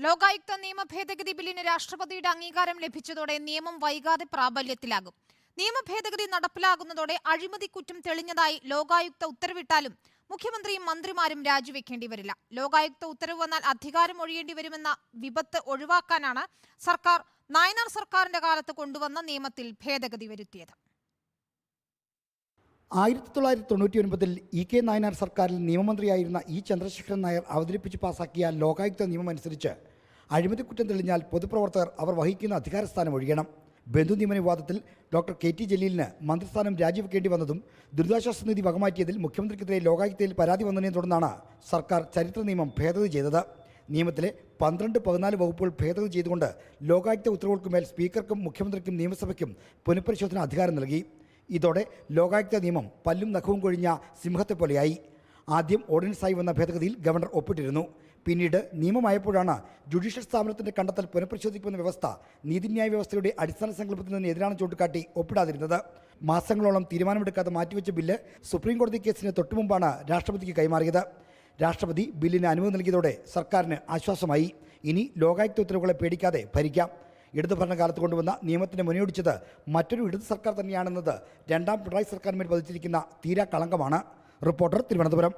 ലോകായുക്ത നിയമ ഭേദഗതി ബില്ലിന് രാഷ്ട്രപതിയുടെ അംഗീകാരം ലഭിച്ചതോടെ നിയമം വൈകാതെ പ്രാബല്യത്തിലാകും. നിയമ ഭേദഗതി നടപ്പിലാകുന്നതോടെ അഴിമതി കുറ്റം തെളിഞ്ഞതായി ലോകായുക്ത ഉത്തരവിട്ടാലും മുഖ്യമന്ത്രിയും മന്ത്രിമാരും രാജിവെക്കേണ്ടി വരില്ല. ലോകായുക്ത ഉത്തരവ് വന്നാൽ അധികാരം ഒഴിയേണ്ടി വരുമെന്ന വിപത്ത് ഒഴിവാക്കാനാണ് സർക്കാർ നായനാർ സർക്കാരിന്റെ കാലത്ത് കൊണ്ടുവന്ന നിയമത്തിൽ ഭേദഗതി വരുത്തിയത്. 1999-ൽ ഇ.കെ. നായനാർ സർക്കാരിൽ നിയമമന്ത്രിയായിരുന്ന ഇ. ചന്ദ്രശേഖരൻ നായർ അവതരിപ്പിച്ച് പാസാക്കിയ ലോകായുക്ത നിയമം അനുസരിച്ച് അഴിമതിക്കുറ്റം തെളിഞ്ഞാൽ പൊതുപ്രവർത്തകർ അവർ വഹിക്കുന്ന അധികാരസ്ഥാനം ഒഴിയണം. ബന്ധുനിയമന വിവാദത്തിൽ ഡോക്ടർ കെ.ടി. ജലീലിന് മന്ത്രിസ്ഥാനം രാജിവെക്കേണ്ടി വന്നതും ദുരിതാശ്വാസ നിധി വകമാറ്റിയതിൽ മുഖ്യമന്ത്രിക്കെതിരെ ലോകായുക്തയിൽ പരാതി വന്നതിനെ തുടർന്നാണ് സർക്കാർ ചരിത്ര നിയമം ഭേദഗതി ചെയ്തത്. നിയമത്തിലെ 12-14 വകുപ്പുകൾ ഭേദഗതി ചെയ്തുകൊണ്ട് ലോകായുക്ത ഉത്തരവുകൾക്കുമേൽ സ്പീക്കർക്കും മുഖ്യമന്ത്രിക്കും നിയമസഭയ്ക്കും പുനഃപരിശോധന അധികാരം നൽകി. ഇതോടെ ലോകായുക്ത നിയമം പല്ലും നഖവും കൊഴിഞ്ഞ സിംഹത്തെപ്പോലെയായി. ആദ്യം ഓർഡിനൻസായി വന്ന ഭേദഗതിയിൽ ഗവർണർ ഒപ്പിട്ടിരുന്നു. പിന്നീട് നിയമമായപ്പോഴാണ് ജുഡീഷ്യൽ സ്ഥാപനത്തിന്റെ കണ്ടെത്തൽ പുനഃപരിശോധിക്കുമെന്ന വ്യവസ്ഥ നീതിന്യായ വ്യവസ്ഥയുടെ അടിസ്ഥാന സങ്കല്പത്തിൽ നിന്ന് എതിരാണ് ചൂണ്ടിക്കാട്ടി ഒപ്പിടാതിരുന്നത്. മാസങ്ങളോളം തീരുമാനമെടുക്കാതെ മാറ്റിവെച്ച ബില്ല് സുപ്രീംകോടതി കേസിന് തൊട്ടുമുമ്പാണ് രാഷ്ട്രപതിക്ക് കൈമാറിയത്. രാഷ്ട്രപതി ബില്ലിന് അനുമതി നൽകിയതോടെ സർക്കാരിന് ആശ്വാസമായി. ഇനി ലോകായുക്ത ഉത്തരവുകളെ പേടിക്കാതെ ഭരിക്കാം. ഇടതു ഭരണകാലത്ത് കൊണ്ടുവന്ന നിയമത്തിന് മുനയൊടിച്ചത് മറ്റൊരു ഇടതു സർക്കാർ തന്നെയാണെന്നത് രണ്ടാം പിണറായി സർക്കാരിന്മേൽ പതിച്ചിരിക്കുന്ന തീരാ കളങ്കമാണ്. റിപ്പോർട്ടർ, തിരുവനന്തപുരം.